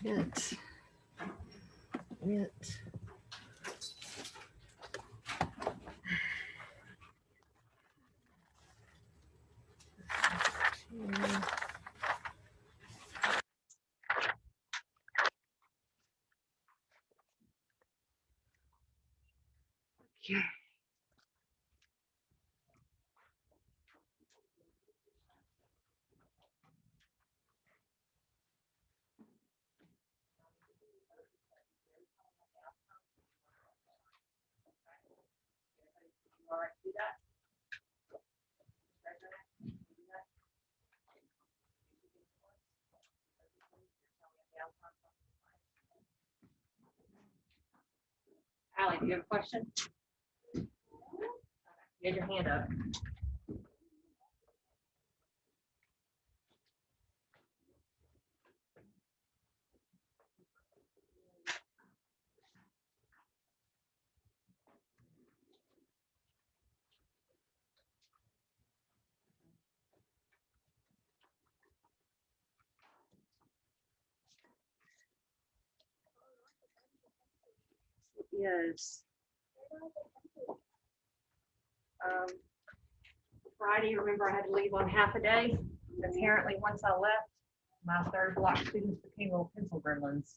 Hit. Hit. Okay. Allie, do you have a question? You had your hand up. Yes. Friday, remember I had to leave on half a day. Apparently, once I left, my third block students became little pencil gremlins.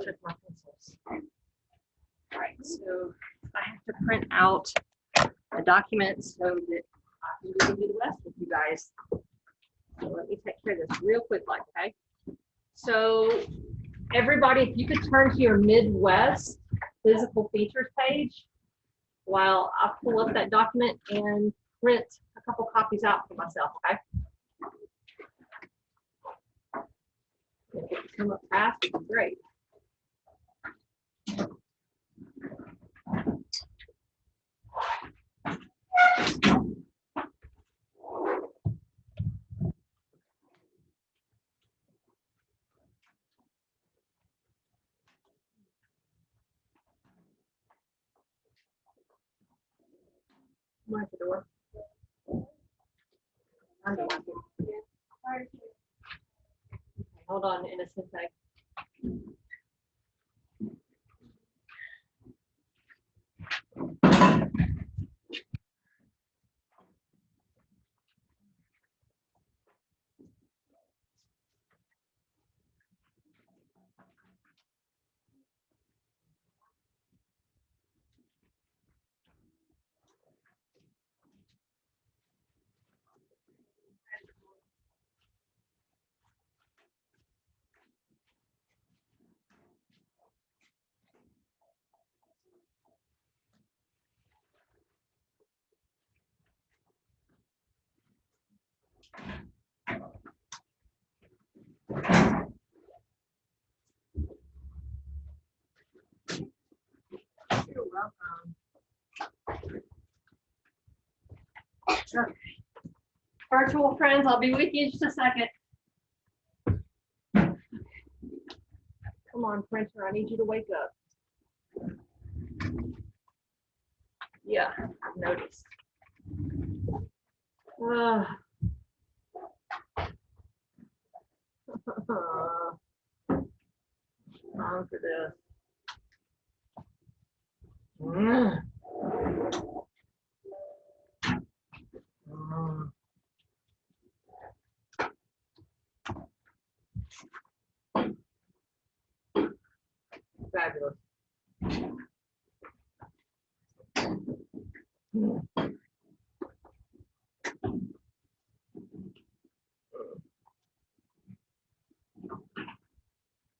Took my pencils. All right, so I have to print out a document so that I can do the rest with you guys. So let me take care of this real quick, okay? So everybody, if you could turn to your Midwest physical features page while I pull up that document and print a couple copies out for myself, okay? If it come up fast, it'd be great. Come at the door. Under my door. Okay, hold on, innocent. You're welcome. Okay. Virtual friends, I'll be with you in just a second. Come on, printer, I need you to wake up. Yeah, I've noticed. Time for this. Fabulous.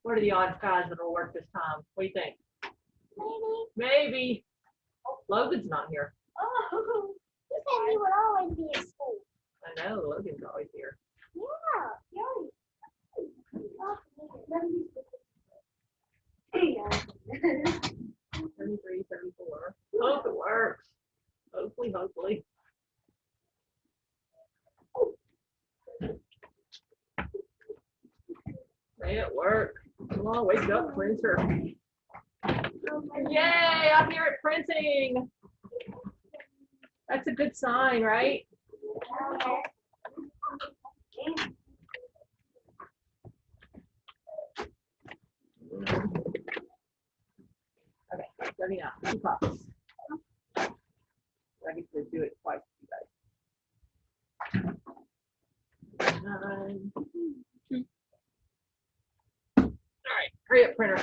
What are the odds, guys, that it'll work this time? What do you think? Maybe. Oh, Logan's not here. Oh, you said he would always be at school. I know, Logan's always here. Yeah, yeah. 73, 74. Hope it works. Hopefully, hopefully. May it work. Come on, wake up, printer. Yay, I'm here at printing. That's a good sign, right? I mean, 2 copies. I get to do it twice with you guys. All right, hurry up, printer.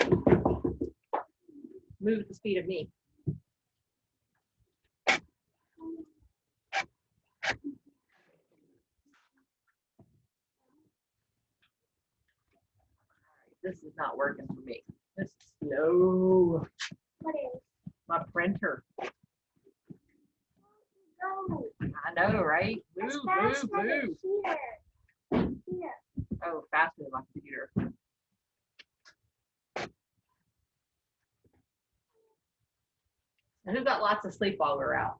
Move at the speed of me. This is not working for me. This is slow. What is? My printer. No. I know, right? Move, It's move, faster than move. here. Here. Oh, faster than my computer. Who got lots of sleep while we're out?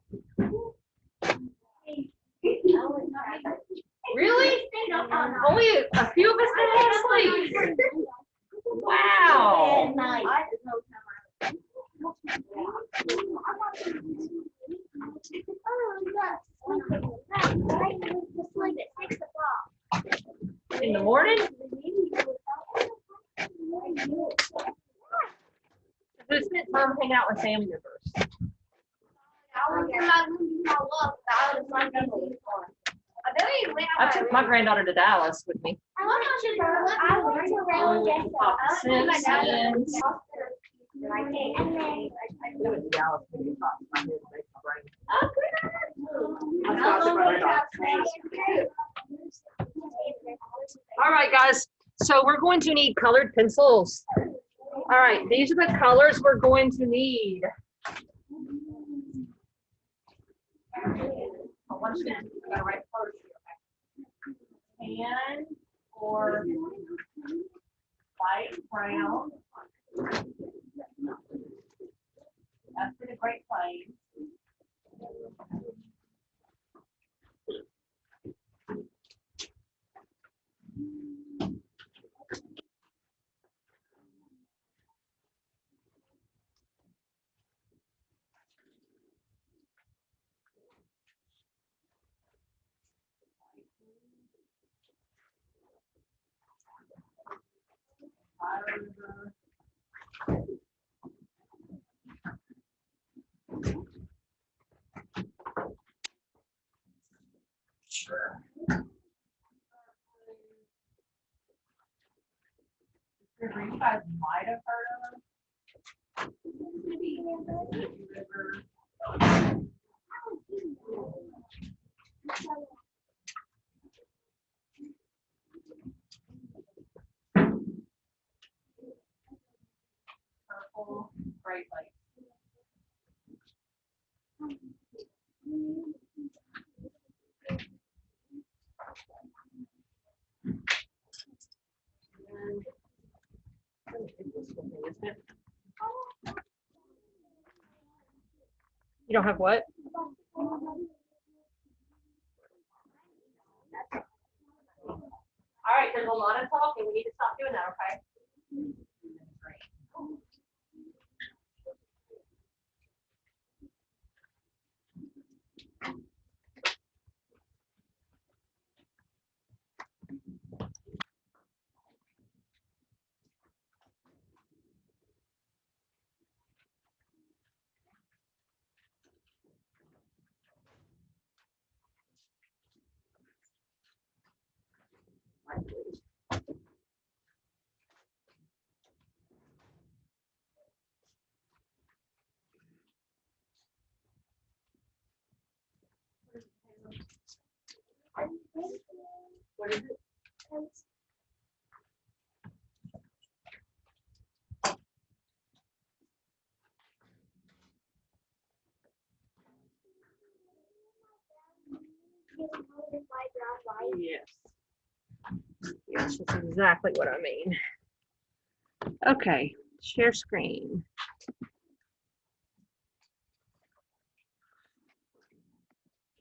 Really? Only a few of us didn't sleep. Wow. In the morning? Who spent time hanging out with family members? I took my granddaughter to Dallas with me. I went to Round Simpsons. and We went to Dallas with me. My head makes my brain. All right, guys. So we're going to need colored pencils. All right, these are the colors we're going to need. Tan or light brown. That's for the Great Plains. Sure. You guys might have heard of them. Purple, Great Lakes. You don't have what? All right, there's a lot of talking. We need to stop doing that, okay? What is it? Yes. Yes, that's exactly what I mean. Okay, share screen.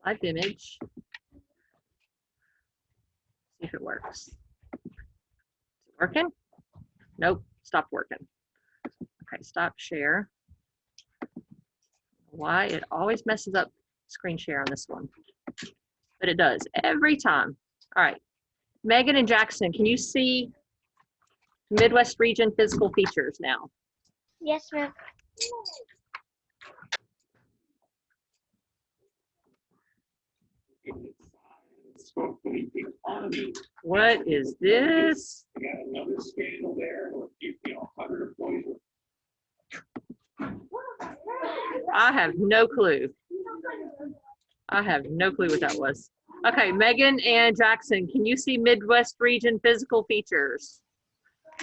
Live image. See if it works. Is it working? Nope, stopped working. Okay, stop share. Why it always messes up screen share on this one, but it does every time. All right, Megan and Jackson, can you see Midwest region physical features now? Yes, ma'am. What is this? I have no clue. I have no clue what that was. Okay, Megan and Jackson, can you see Midwest region physical features?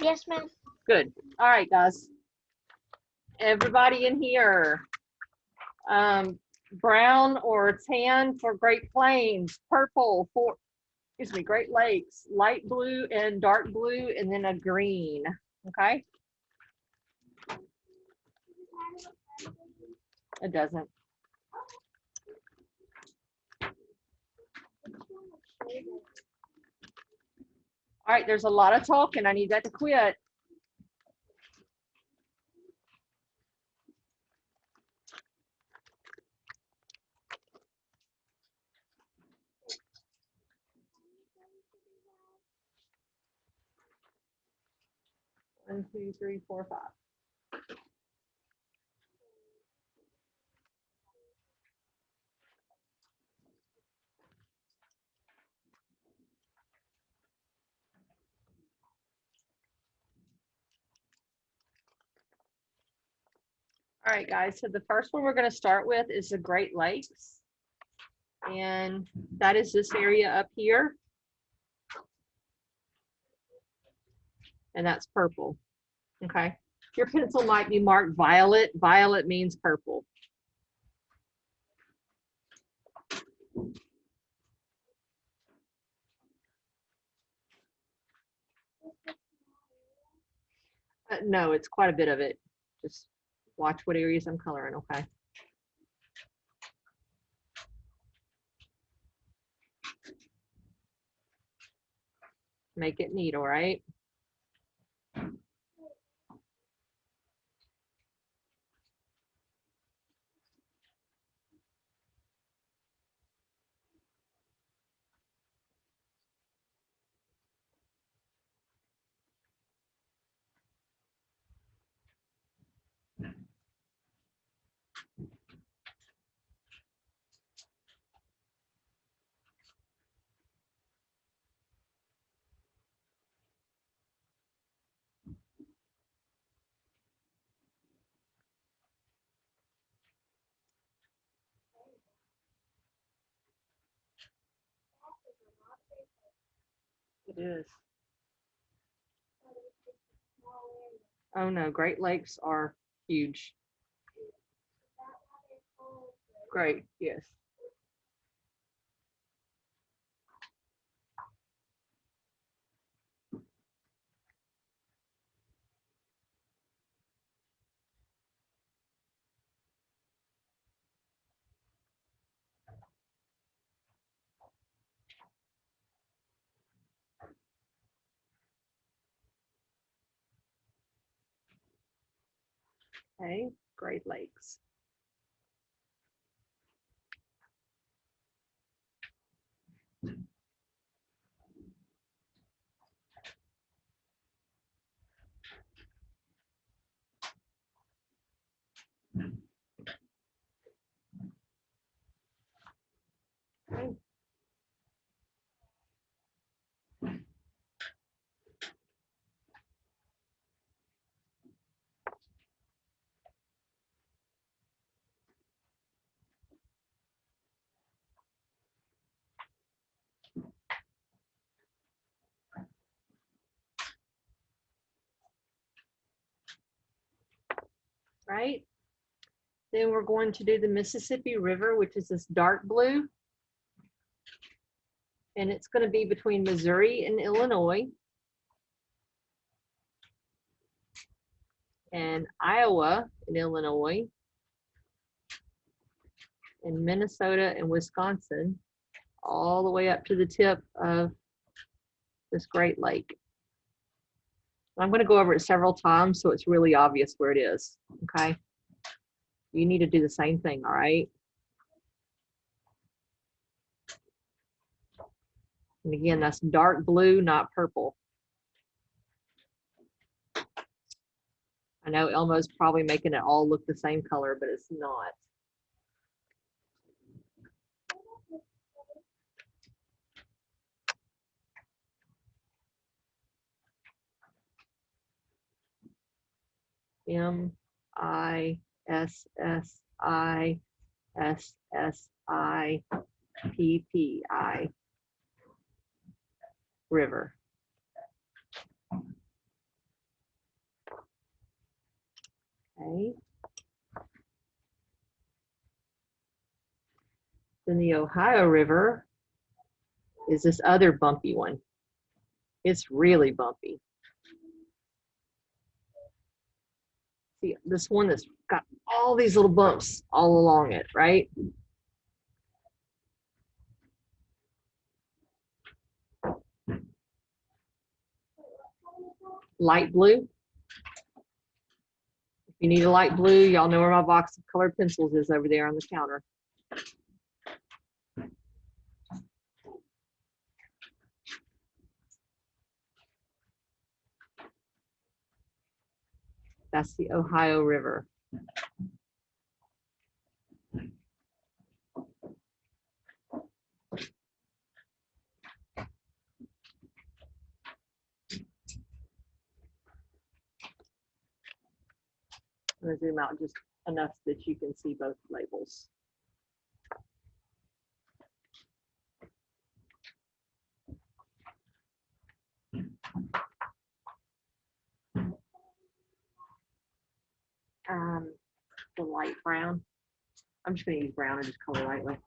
Yes, ma'am. Good. All right, guys. Everybody in here. Brown or tan for Great Plains, purple for, Great Lakes, light blue and dark blue, and then a green. Okay. It doesn't. All right, there's a lot of talking. I need that to quit. One, two, three, four, five. All right, guys, so the first one we're going to start with is the Great Lakes. And that is this area up here. And that's purple. Okay. Your pencil might be marked violet. Violet means purple. No, it's quite a bit of it. Just watch what areas I'm coloring, okay? Make it neat, all right? It is. Oh no, Great Lakes are huge. Great, yes. Okay, Great Lakes. Okay. Right? Then we're going to do the Mississippi River, which is this dark blue. And it's going to be between Missouri and Illinois. And Iowa and Illinois. And Minnesota and Wisconsin, all the way up to the tip of this Great Lake. I'm going to go over it several times so it's really obvious where it is, okay? You need to do the same thing, all right? And again, that's dark blue, not purple. I know Elmo's probably making it all look the same color, but it's not. Mississippi River. Okay. Then the Ohio River is this other bumpy one. It's really bumpy. See, this one that's got all these little bumps all along it, right? Light blue. If you need a light blue, y'all know where my box of colored pencils is over there on the counter. That's the Ohio River. I'm going to zoom out just enough that you can see both labels. The light brown. I'm just going to use brown and just color lightly.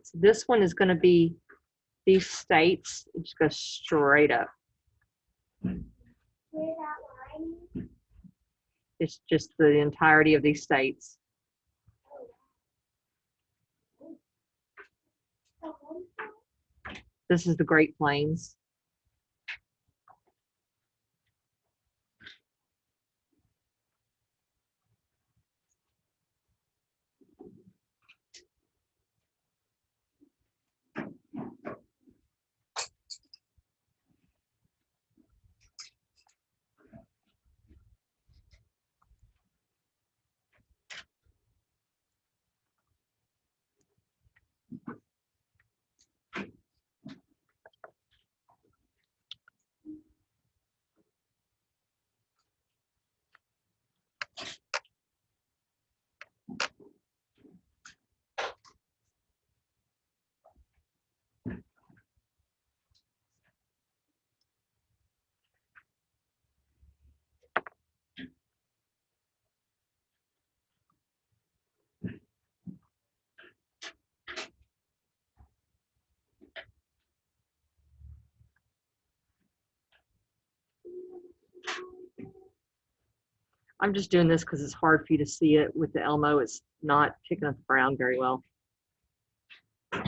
So this one is going to be these states. It just goes straight up. It's just the entirety of these states. This is the Great Plains. I'm just doing this because it's hard for you to see it with the Elmo. It's not picking up the brown very well. So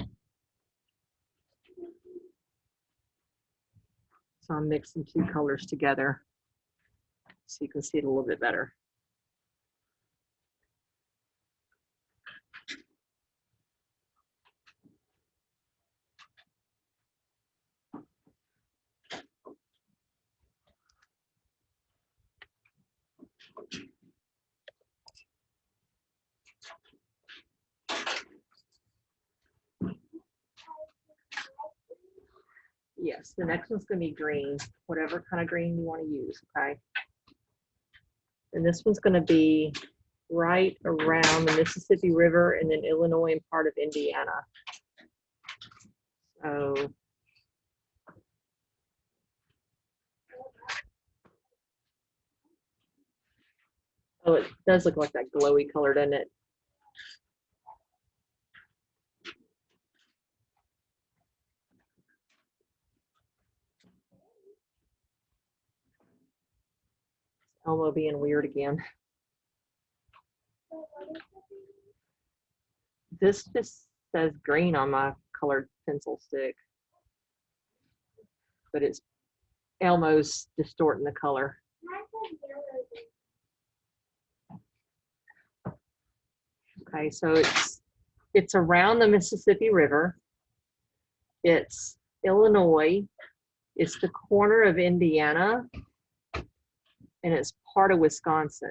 I'm mixing two colors together so you can see it a little bit better. Yes, the next one's going to be green, whatever kind of green you want to use, okay? And this one's going to be right around the Mississippi River and then Illinois and part of Indiana. So oh, it does look like that glowy color, doesn't it? Elmo being weird again. This just says green on my colored pencil stick, but it's Elmo's distorting the color. Okay, so it's around the Mississippi River. It's Illinois. It's the corner of Indiana. and it's part of Wisconsin.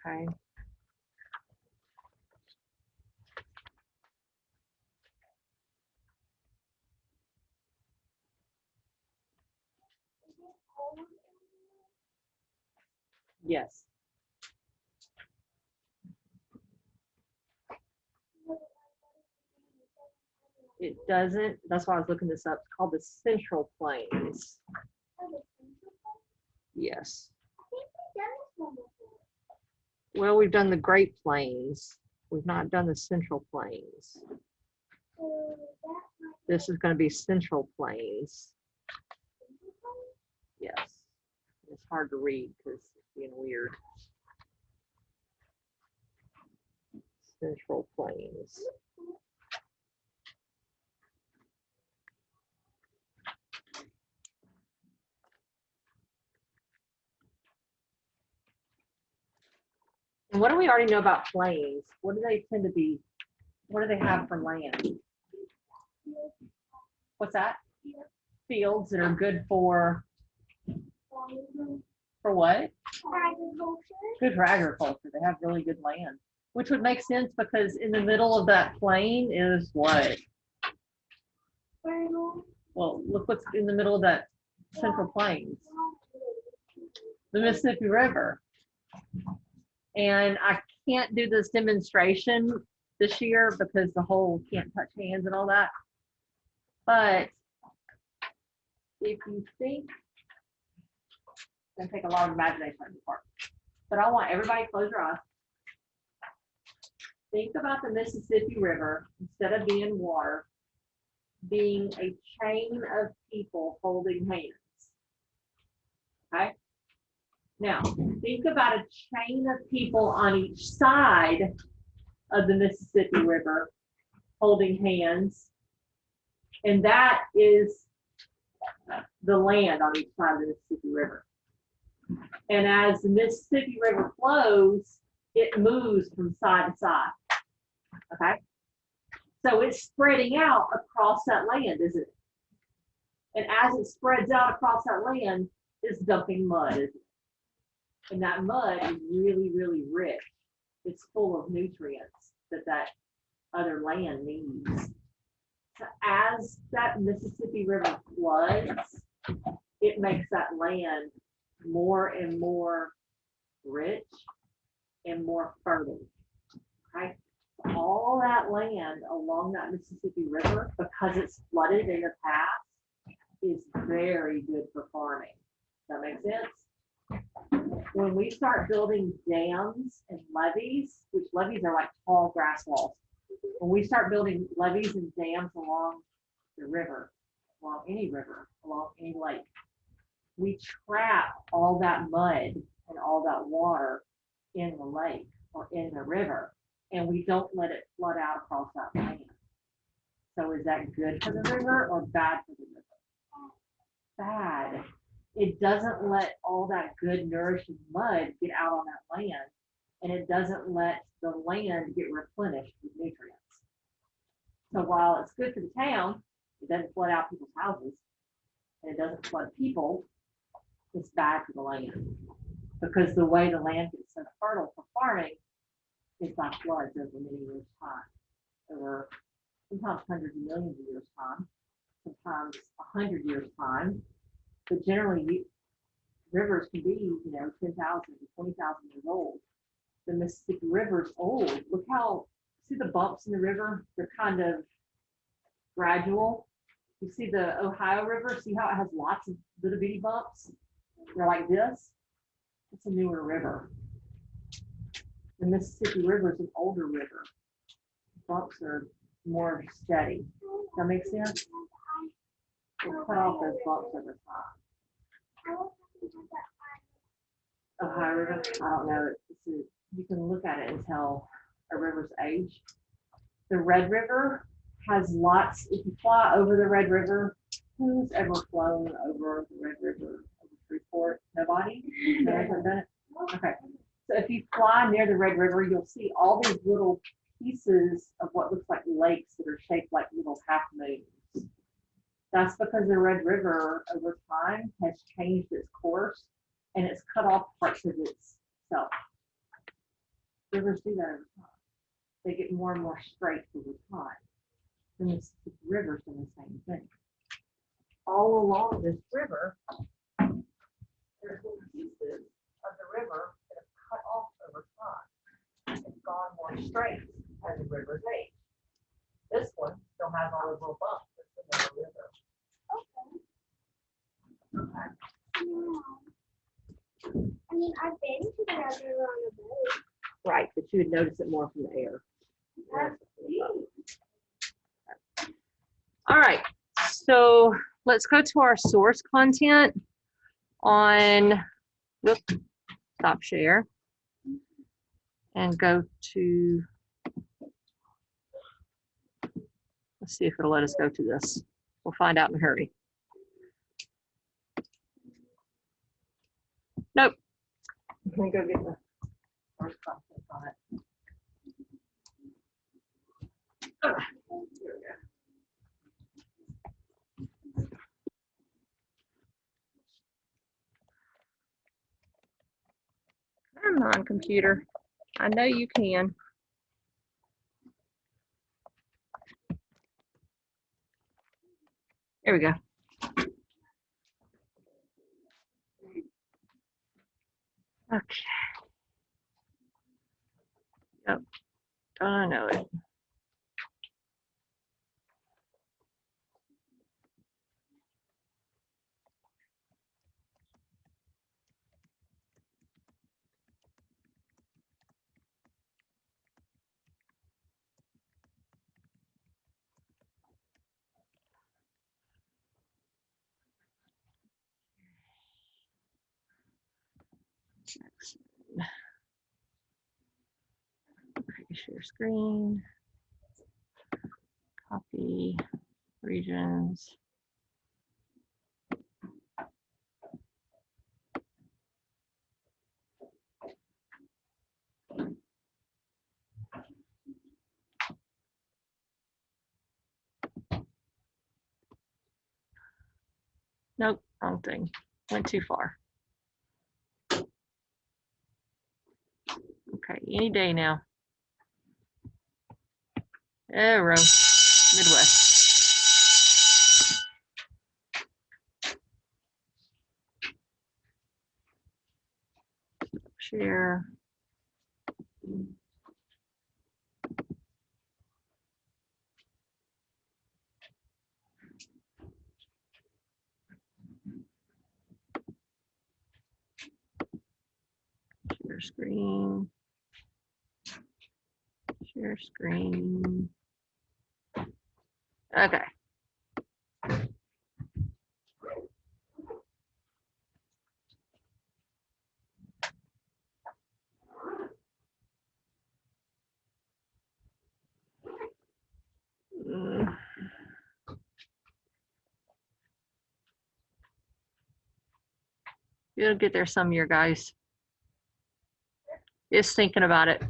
Okay. Yes. It doesn't, that's why I was looking this up. It's called the Central Plains. Yes. Well, we've done the Great Plains. We've not done the Central Plains. This is going to be Central Plains. Yes. It's hard to read because it's being weird. Central Plains. And what do we already know about plains? What do they tend to be? What do they have for land? What's that? Fields that are good for what? Good for agriculture. They have really good land, which would make sense because in the middle of that plain is what? Well, look what's in the middle of that Central Plains. The Mississippi River. And I can't do this demonstration this year because the whole can't touch hands and all that. But if you think, it's going to take a lot of imagination on your part. But I want everybody to close your eyes. Think about the Mississippi River, instead of being water, being a chain of people holding hands. Okay? Now, think about a chain of people on each side of the Mississippi River holding hands. And that is the land on each side of the Mississippi River. And as the Mississippi River flows, it moves from side to side. Okay? So it's spreading out across that land, isn't it? And as it spreads out across that land, it's dumping mud, isn't it? And that mud is really, really rich. It's full of nutrients that other land needs. So as that Mississippi River floods, it makes that land more and more rich and more fertile. Okay? All that land along that Mississippi River, because it's flooded in the past, is very good for farming. Does that make sense? When we start building dams and levees, which levees are like tall grass walls, when we start building levees and dams along the river, along any lake, we trap all that mud and all that water in the lake or in the river, and we don't let it flood out across that land. So is that good for the river or bad for the river? Bad. It doesn't let all that good nourishing mud get out on that land, and it doesn't let the land get replenished with nutrients. So while it's good for the town, it doesn't flood out people's houses, and it doesn't flood people, it's bad for the land. Because the way the land gets so fertile for farming is by floods over many years' time. Over sometimes hundreds of millions of years' time, sometimes 100 years' time. But generally, rivers can be, 10,000 to 20,000 years old. The Mississippi River is old. Look how, see the bumps in the river? They're kind of gradual. You see the Ohio River? See how it has lots of little bitty bumps? They're like this. It's a newer river. The Mississippi River is an older river. Bumps are more steady. Does that make sense? We'll cut off those bumps over time. Ohio River, I don't know. You can look at it and tell a river's age. The Red River has lots. If you fly over the Red River, who's ever flown over the Red River over Freeport? Nobody? Nobody's ever done it? Okay. So if you fly near the Red River, you'll see all these little pieces of what looks like lakes that are shaped like little half moons. That's because the Red River over time has changed its course and it's cut off parts of itself. Rivers do that over time. They get more and more straight over time. And the rivers do the same thing. All along this river, there's little pieces of the river that have cut off over time. It's gone more straight as the river's age. This one still has all the little bumps that's in the river. I mean, I've been to the Red River on a boat. Right, but you would notice it more from the air. All right, so let's go to our source content on, stop share, and go to, let's see if it'll let us go to this. We'll find out in a hurry. Nope. Let me go get the source content on it. Here we go. Come on, computer. I know you can. There we go. Okay. Yep. Don't I know it? Okay, share screen. Copy regions. Nope, wrong thing. Went too far. Okay, any day now. Arrow, Midwest. Share. Share screen. Share screen. Okay. It'll get there some year, guys. Just thinking about it.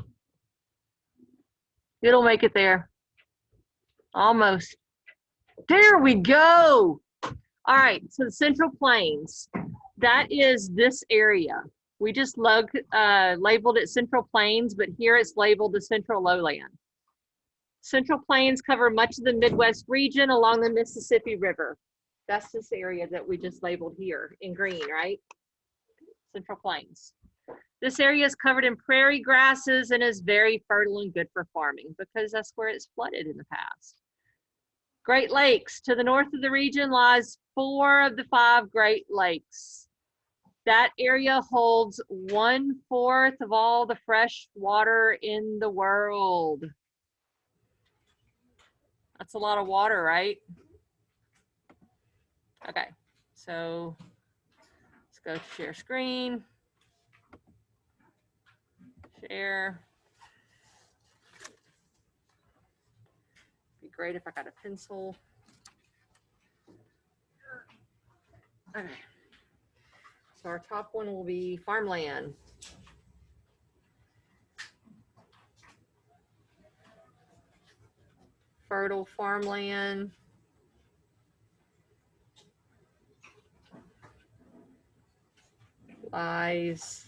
It'll make it there. Almost. There we go. All right, so the Central Plains, that is this area. We just labeled it Central Plains, but here it's labeled the Central Lowland. Central Plains cover much of the Midwest region along the Mississippi River. That's this area that we just labeled here in green, right? Central Plains. This area is covered in prairie grasses and is very fertile and good for farming because that's where it's flooded in the past. Great Lakes. To the north of the region lies 4 of the 5 Great Lakes. That area holds 1/4 of all the fresh water in the world. That's a lot of water, right? Okay, so let's go to share screen. Share. Be great if I got a pencil. Okay. So our top one will be farmland. fertile farmland. Lies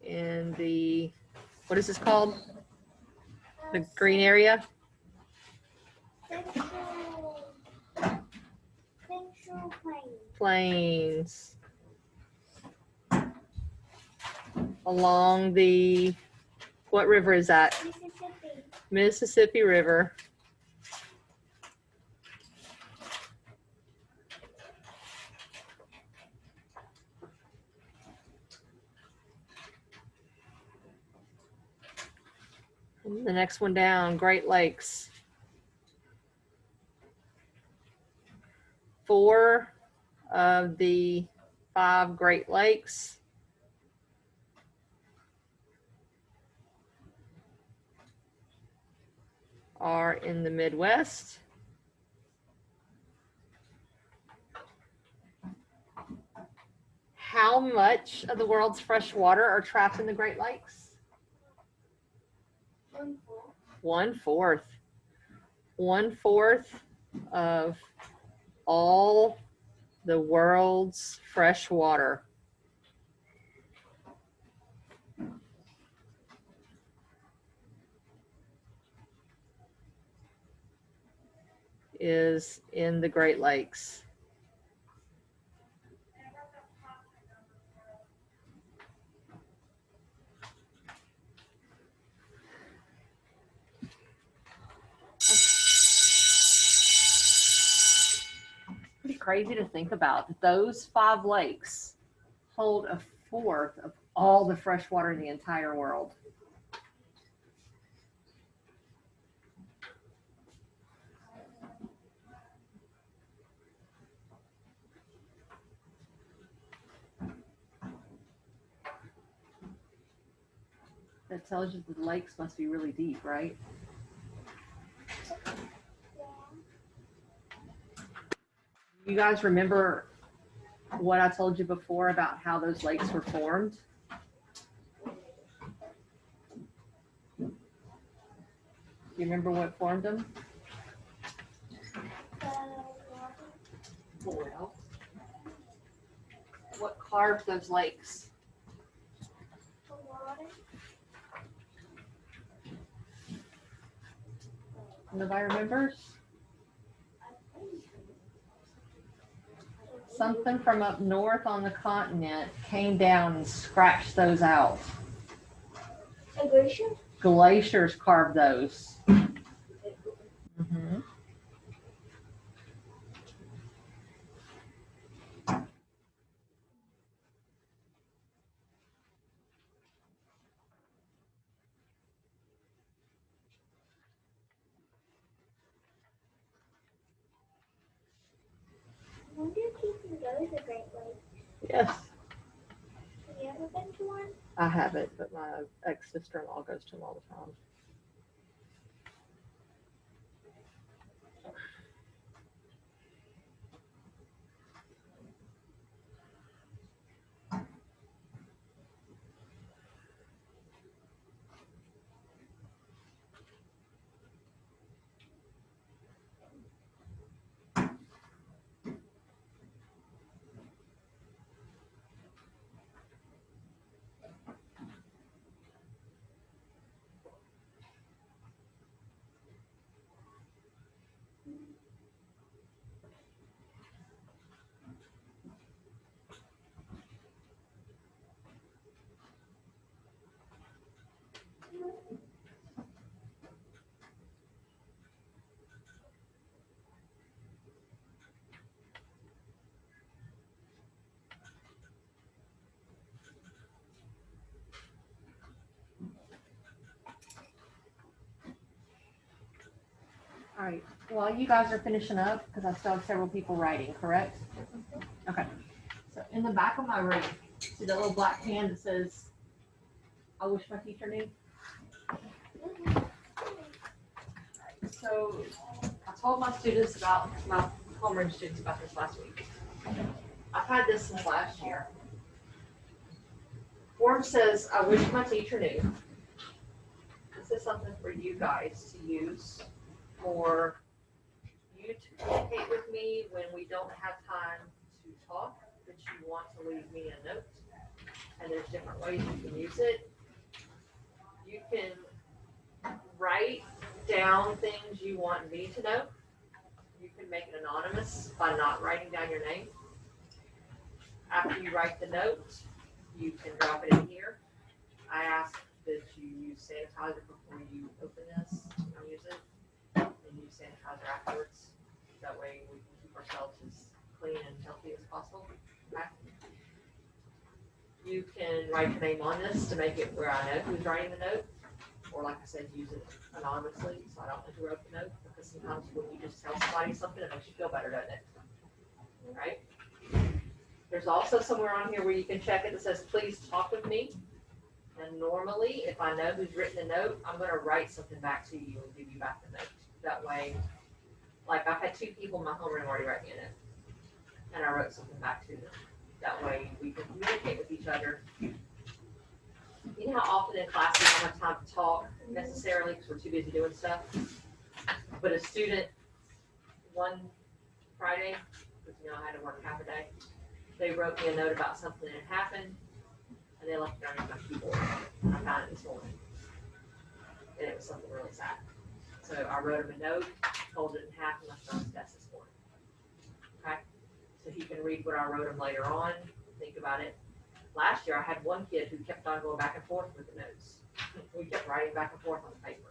in the, what is this called? The green area? Central Plains. Along the, what river is that? Mississippi. Mississippi River. And the next one down, Great Lakes. 4 of the 5 Great Lakes are in the Midwest. How much of the world's fresh water are trapped in the Great Lakes? 1/4. 1/4 of all the world's fresh water is in the Great Lakes. Pretty crazy to think about that those 5 lakes hold 1/4 of all the fresh water in the entire world. That tells you the lakes must be really deep, right? You guys remember what I told you before about how those lakes were formed? Do you remember what formed them? Well, what carved those lakes? Nobody remembers? Something from up north on the continent came down and scratched those out. A glacier? Glaciers carved those. Mm-hmm. I wonder if you can go to the Great Lakes. Yes, Have you ever been to one? I haven't, but my ex-sister-in-law goes to them all the time. All right, well, you guys are finishing up because I still have several people writing, correct? Okay, so in the back of my room, see the little black can that says, I wish my teacher knew? So I told my students about, my homeroom students about this last week. I've had this since last year. Form says, I wish my teacher knew. This is something for you guys to use for you to communicate with me when we don't have time to talk, that you want to leave me a note. And there's different ways you can use it. You can write down things you want me to know. You can make it anonymous by not writing down your name. After you write the note, you can drop it in here. I ask that you use sanitizer before you open this or use it, and use sanitizer afterwards. That way we can keep ourselves as clean and healthy as possible. Okay? You can write your name on this to make it where I know who's writing the note. Or like I said, use it anonymously so I don't interrupt the note, because sometimes when you just tell somebody something, it makes you feel better, doesn't it? Right? There's also somewhere on here where you can check it that says, please talk with me. And normally, if I know who's written the note, I'm going to write something back to you and give you back the note. That way, like I've had 2 people in my homeroom already write me a note. And I wrote something back to them. That way we can communicate with each other. You know how often in class we don't have time to talk necessarily because we're too busy doing stuff? But a student, one Friday, because I had to work half a day, they wrote me a note about something that had happened, and they left it on my keyboard. I found it this morning. And it was something really sad. So I wrote him a note, folded it in half, and left it on his desk this morning. Okay? So he can read what I wrote him later on, think about it. Last year I had one kid who kept on going back and forth with the notes. We kept writing back and forth on the paper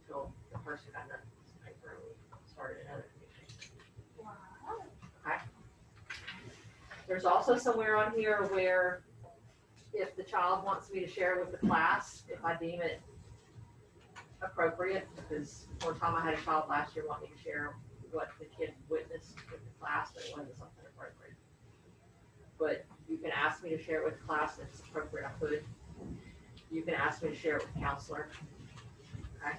until the person got done with the paper and we started another communication. Okay? There's also somewhere on here where if the child wants me to share with the class, if I deem it appropriate, because one time I had a child last year want me to share what the kid witnessed with the class, but it wasn't something appropriate. But you can ask me to share it with the class, if it's appropriate, I could. You can ask me to share it with the counselor. Okay.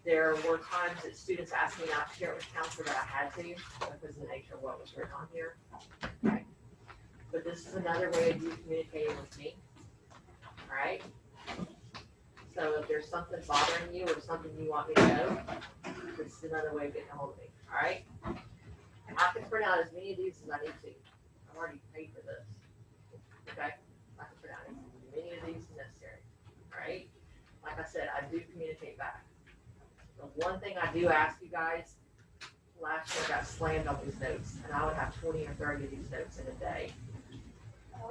There were times that students asked me not to share it with the counselor, but I had to because of the nature of what was written on here. Okay. But this is another way of you communicating with me. All right. So if there's something bothering you or something you want me to know, this is another way of getting a hold of me. All right. I can print out as many of these as I need to. I've already paid for this. Okay? I can print out as many of these as necessary. Alright? Like I said, I do communicate back. The one thing I do ask you guys, last year I got slammed on these notes, and I would have 20 or 30 of these notes in a day.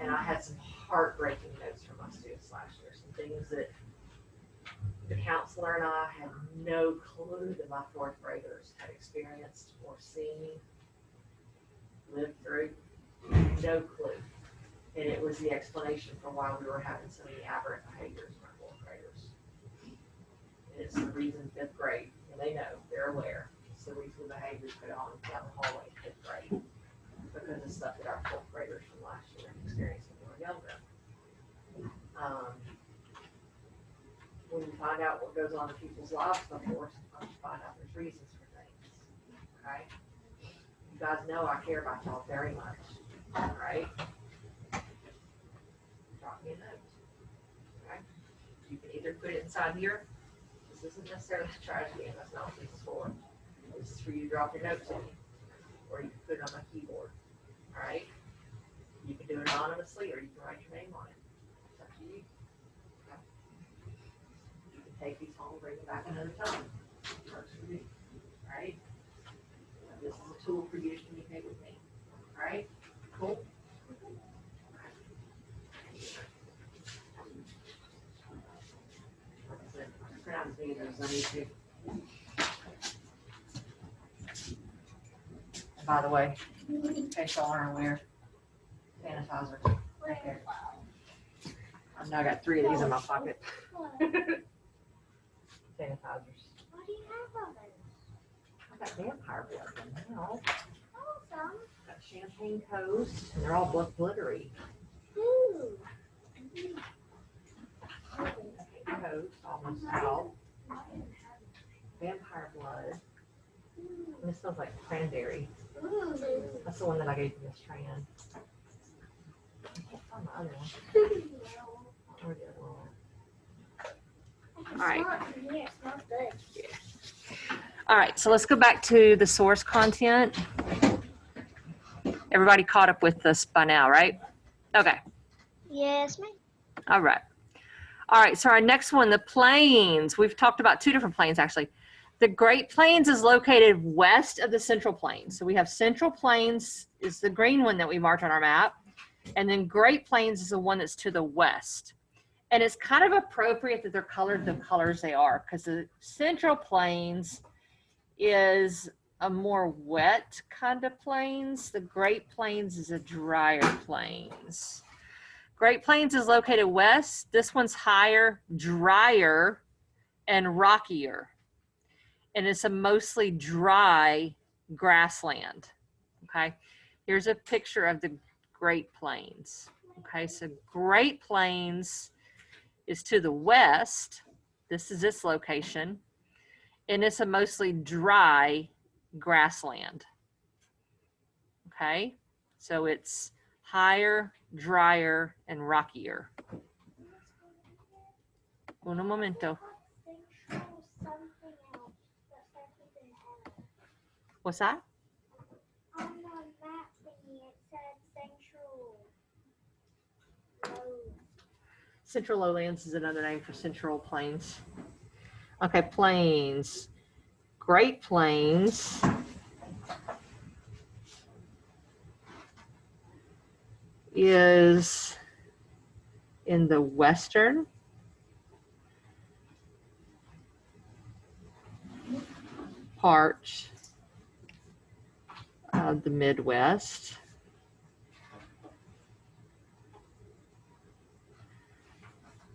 And I had some heartbreaking notes from my students last year. Some things that the counselor and I had no clue that my 4th graders had experienced or seen, lived through, no clue. And it was the explanation for why we were having so many aberrant behaviors in our 4th graders. And it's the reason 5th grade, and they know, they're aware, it's the reason the behaviors go on down the hallway in 5th grade. Because of stuff that our 4th graders from last year experienced when they were younger. When you find out what goes on in people's lives before, sometimes you find out there's reasons for things. Okay? You guys know I care about y'all very much. Alright? Drop me a note. Okay? You can either put it inside here. This isn't necessarily a trash can, that's not what this is for. This is for you to drop your notes in. Or you can put it on my keyboard. Alright? You can do it anonymously or you can write your name on it. It's up to you. Okay? You can take these home and bring them back another time. Works for me. Alright? This is a tool for you to communicate with me. Alright? Cool? Print out as many of those as I need to. And by the way, in case y'all aren't aware, sanitizer right there. I've now got 3 of these in my pocket. Sanitizers. What do you have on it? I've got vampire blood in them now. Awesome. Got champagne coast, and they're all glittery. Ooh. Coast, almost out. Vampire blood. And this smells like cranberry. Ooh. That's the one that I gave to Miss Tran. I can't find my other one. Where'd the other one went? All right. It smells good. All right, so let's go back to the source content. Everybody caught up with us by now, right? Okay. Yes, ma'am. All right. All right, so our next one, the plains. We've talked about two different plains, actually. The Great Plains is located west of the Central Plains. So we have Central Plains is the green one that we marked on our map. And then Great Plains is the one that's to the west. And it's kind of appropriate that they're colored the colors they are, because the Central Plains is a more wet kind of plains. The Great Plains is a drier plains. Great Plains is located west. This one's higher, drier, and rockier. And it's a mostly dry grassland. Okay, here's a picture of the Great Plains. Okay, so Great Plains is to the west. This is its location. And it's a mostly dry grassland. Okay, so it's higher, drier, and rockier. Un momento. What's that? On the map thingy, it said Central Lowlands is another name for Central Plains. Okay, plains. Great Plains is in the western part of the Midwest.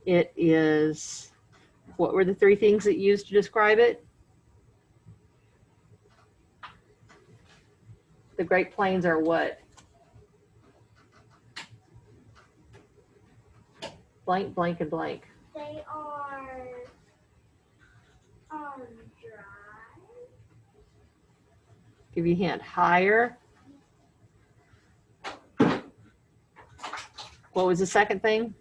It is, what were the three things that you used to describe it? The Great Plains are what? Blank, blank, and blank. They are dry. Give you a hint. Higher. What was the second thing?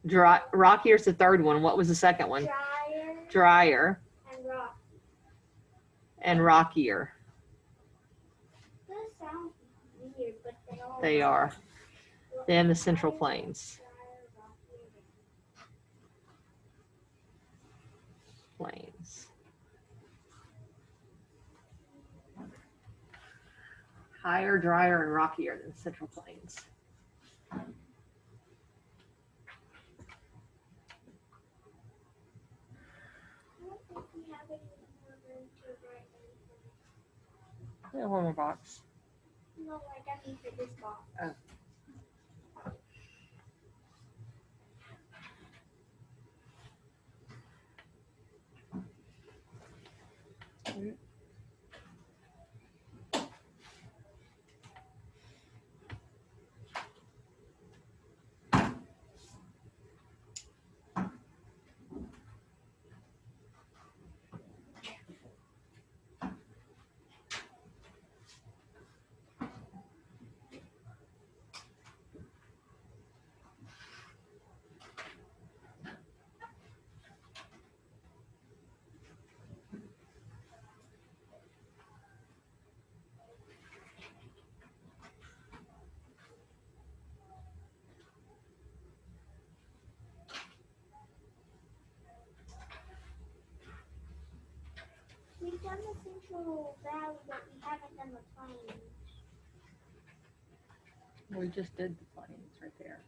Dry, rockier is the third one. What was the second one? Drier. Drier. And rockier. Those sound weird, but They are. Then the Central Plains. Plains. Higher, drier, and rockier than Central Plains. Yeah, one more box. No, like I mean for this box. Oh. We've done the Central Valley, but we haven't done the plains. We just did the plains right there.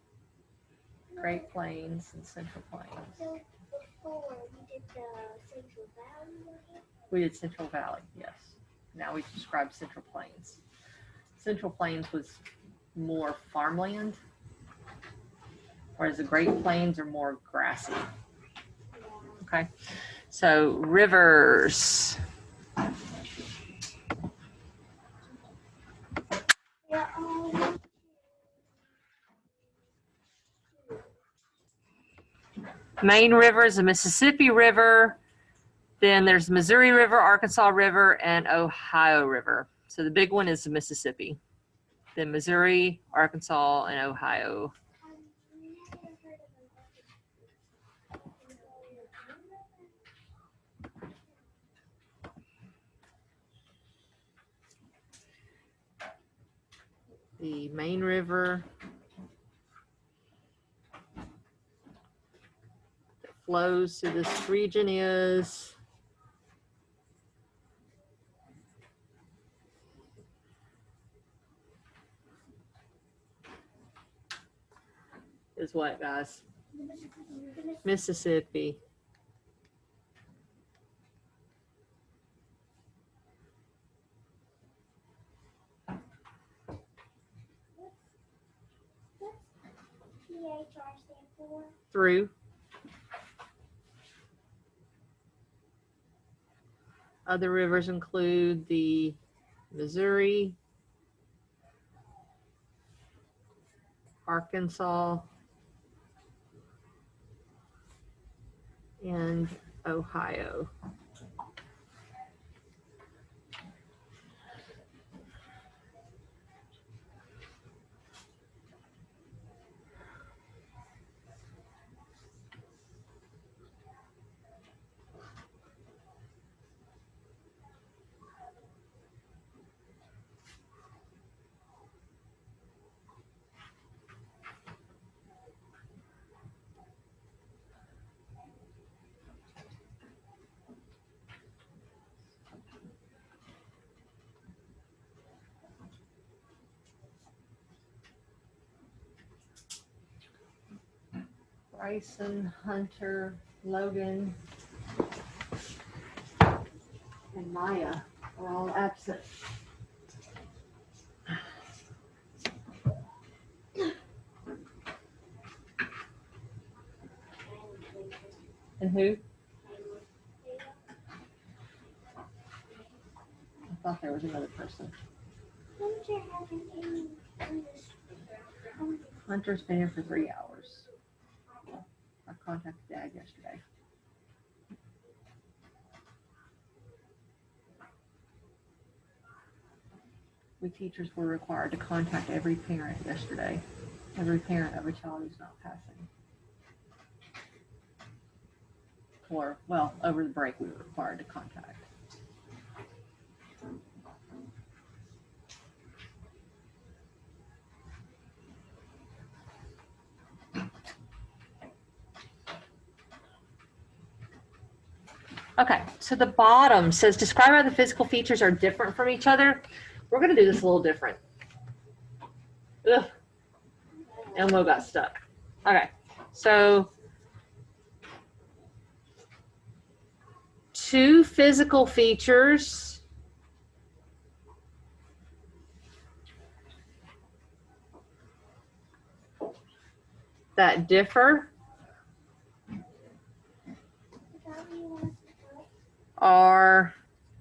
Great Plains and Central Plains. So before we did the Central Valley. We did Central Valley, yes. Now we described Central Plains. Central Plains was more farmland, whereas the Great Plains are more grassy. Okay, so rivers. Yeah, Main river is the Mississippi River. Then there's Missouri River, Arkansas River, and Ohio River. So the big one is the Mississippi. Then Missouri, Arkansas, and Ohio. the main river that flows through this region is what, guys? Mississippi. THR stand for? Through. Other rivers include the Missouri, Arkansas, and Ohio. Bryson, Hunter, Logan, and Maya are all absent. And who? I thought there was another person. Hunter's been here for 3 hours. I contacted Dad yesterday. We teachers were required to contact every parent yesterday. Every parent of a child who's not passing. Or, well, over the break we were required to contact. Okay, so the bottom says, describe how the physical features are different from each other. We're going to do this a little different. Ugh. Elmo got stuck. Okay, so two physical features that differ are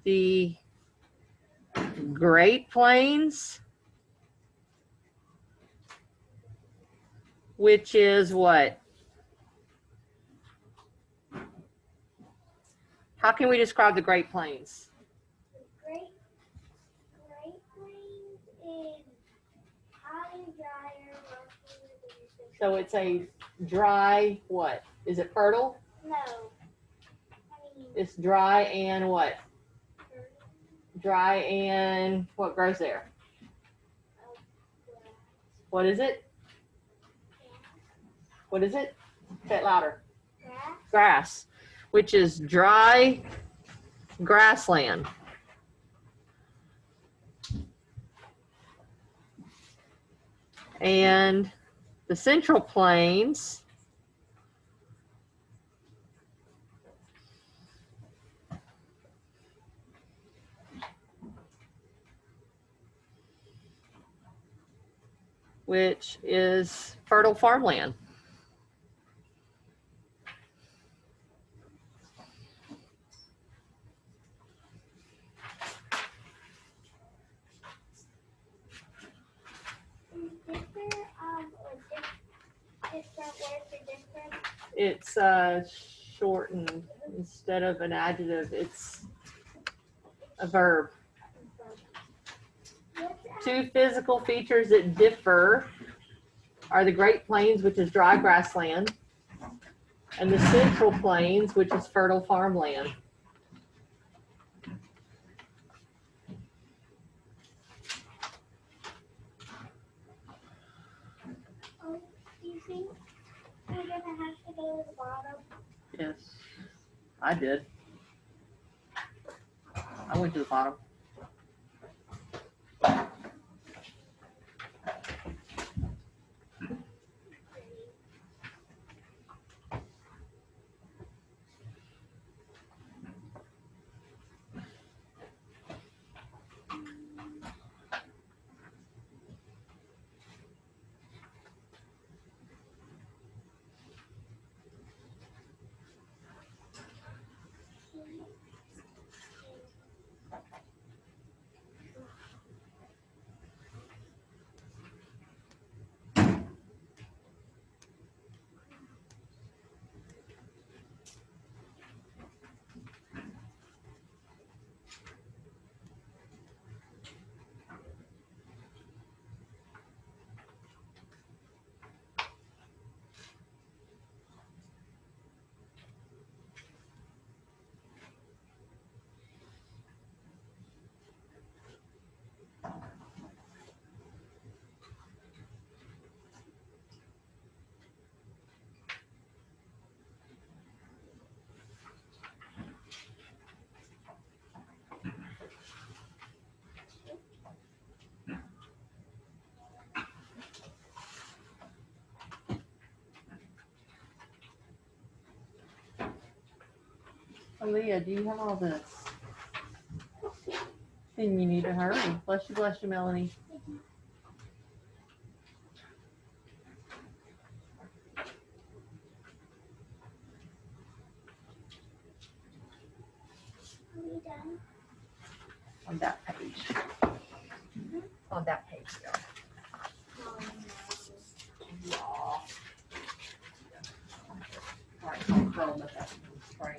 the Great Plains, which is what? How can we describe the Great Plains? Great Plains is hot and drier. So it's a dry, what? Is it fertile? No. It's dry and what? Dry and what grows there? What is it? What is it? Say it louder. Grass, which is dry grassland. And the Central Plains which is fertile farmland. It's shortened. Instead of an adjective, it's a verb. Two physical features that differ are the Great Plains, which is dry grassland, and the Central Plains, which is fertile farmland. bottom? Yes, I did. I went to the bottom. Aaliyah, do you have all this? Then you need to hurry. Bless you, Melanie. Are we done? On that page. On that page, yeah. Aw. Alright, I'll curl with that spray.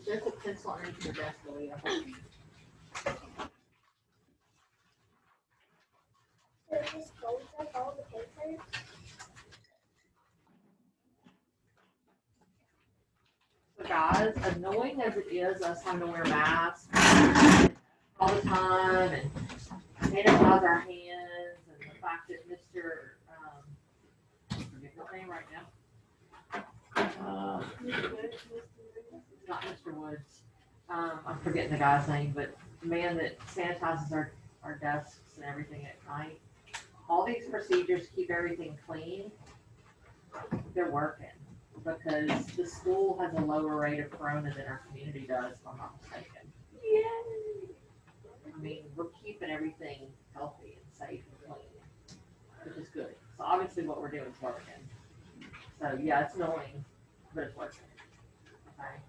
There's a pencil underneath your desk, Aaliyah. So it just folds up all the papers? So guys, annoying as it is us having to wear masks all the time and sanitize our hands and the fact that Mr. I forget his name right now. It's not Mr. Woods. I'm forgetting the guy's name, but the man that sanitizes our desks and everything at night. All these procedures keep everything clean. They're working because the school has a lower rate of corona than our community does, if I'm not mistaken. Yay! I mean, we're keeping everything healthy and safe and clean, which is good. So obviously what we're doing is working. So yeah, it's annoying, but it's working. Okay.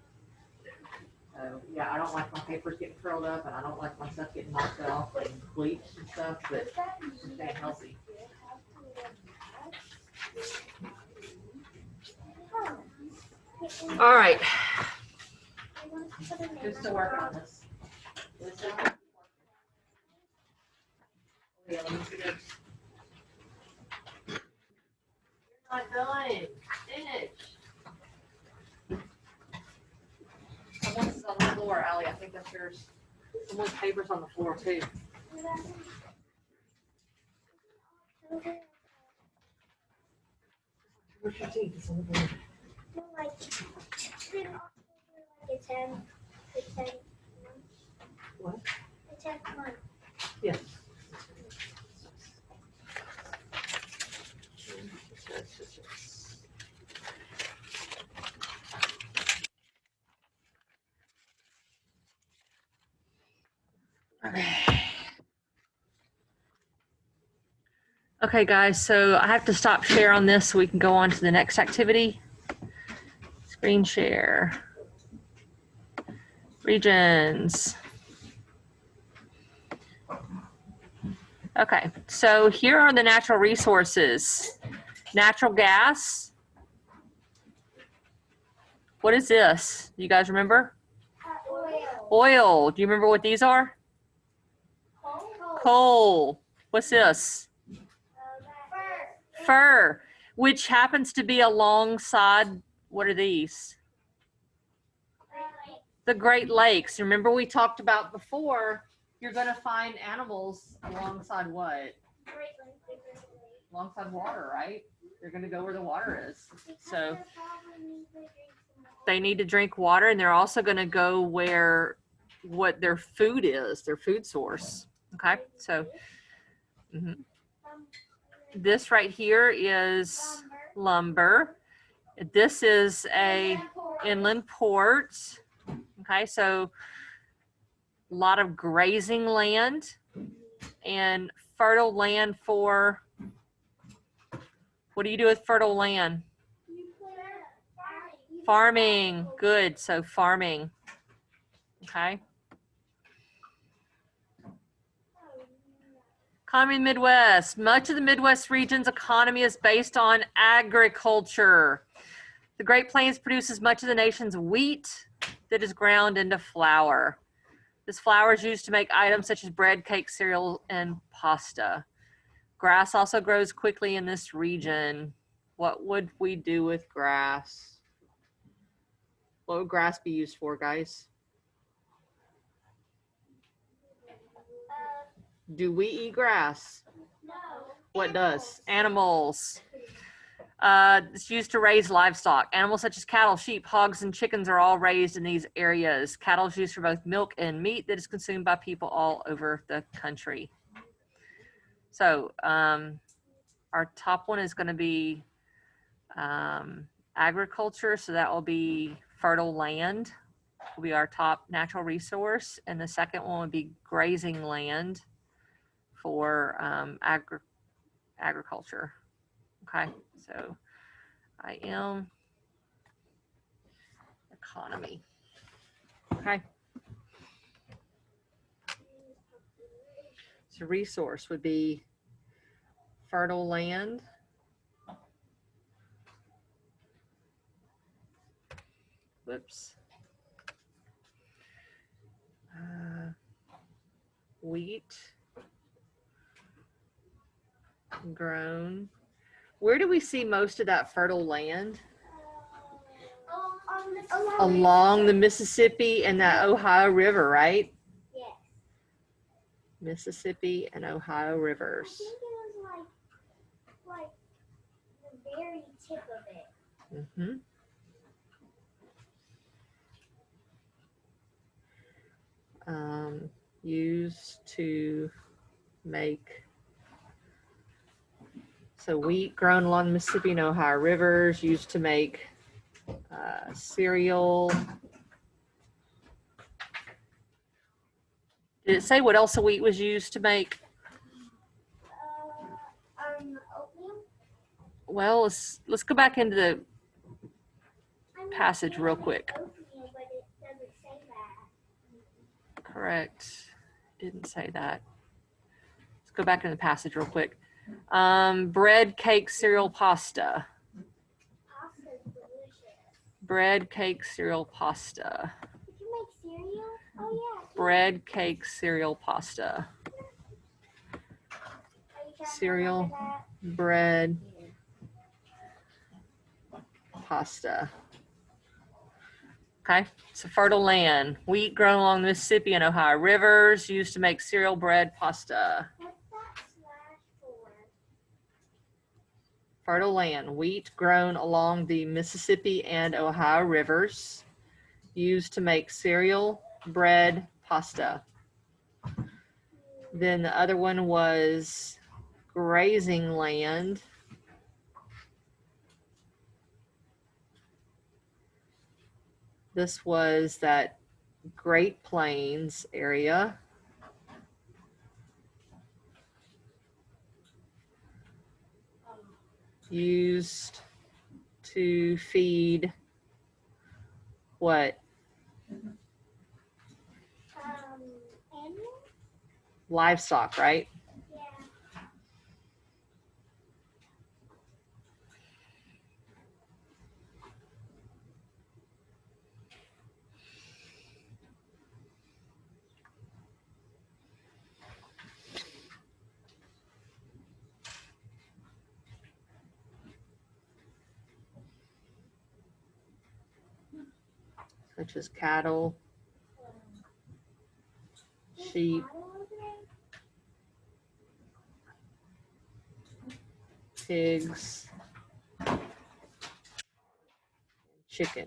So yeah, I don't like my papers getting curled up and I don't like my stuff getting knocked off and bleached and stuff, but I'm staying healthy. All right. Who's still working on this? Yeah, let me see this. You're not done. Finish. Someone's is on the floor, Allie. I think that's yours. Someone's paper's on the floor too. Where's your teeth? It's on the board. No, like, in October, like the 10th month. What? The 10th month. Yes. Okay, guys, so I have to stop share on this so we can go on to the next activity. Screen share. Regions. Okay, so here are the natural resources. Natural gas. What is this? You guys remember? Oil. Oil. Do you remember what these are? Coal. What's this? Fur. Fur, which happens to be alongside, what are these? The Great Lakes. Remember we talked about before, you're going to find animals alongside what? Alongside water, right? They're going to go where the water is. So they need to drink water, and they're also going to go where what their food is, their food source. Okay, so this right here is lumber. This is a inland port. Okay, so a lot of grazing land and fertile land for, what do you do with fertile land? Farming. Good, so farming. Okay. Economy in the Midwest. Much of the Midwest region's economy is based on agriculture. The Great Plains produces much of the nation's wheat that is ground into flour. This flour is used to make items such as bread, cake, cereal, and pasta. Grass also grows quickly in this region. What would we do with grass? What would grass be used for, guys? Do we eat grass? No. What does? Animals. It's used to raise livestock. Animals such as cattle, sheep, hogs, and chickens are all raised in these areas. Cattle is used for both milk and meat that is consumed by people all over the country. So our top one is going to be agriculture. So that will be fertile land, will be our top natural resource. And the second one would be grazing land for agriculture. Okay, so I am economy. Okay. So resource would be fertile land. Whoops. Wheat grown. Where do we see most of that fertile land? Along the Mississippi and the Ohio River, right? Yes. Mississippi and Ohio I rivers. think it was like the very tip of it. Mm-hmm. Used to make, so wheat grown along the Mississippi and Ohio rivers, used to make cereal. Did it say what else the wheat was used to make? Oatmeal. Well, let's go back into the passage real quick. Oatmeal, but it doesn't say that. Correct. Didn't say that. Let's go back in the passage real quick. Bread, cake, cereal, pasta. Pasta's delicious. Bread, cake, cereal, pasta. Did you make cereal? Oh yeah. Bread, cake, cereal, pasta. Are you trying Cereal, to remember that? bread, pasta. Okay, so fertile land. Wheat grown along the Mississippi and Ohio rivers, used to make cereal, bread, pasta. What's that slash for? Fertile land. Wheat grown along the Mississippi and Ohio rivers, used to make cereal, bread, pasta. Then the other one was grazing land. This was that Great Plains area. used to feed what? Animal? Livestock, right? Yeah. Such as cattle, sheep, pigs, chicken.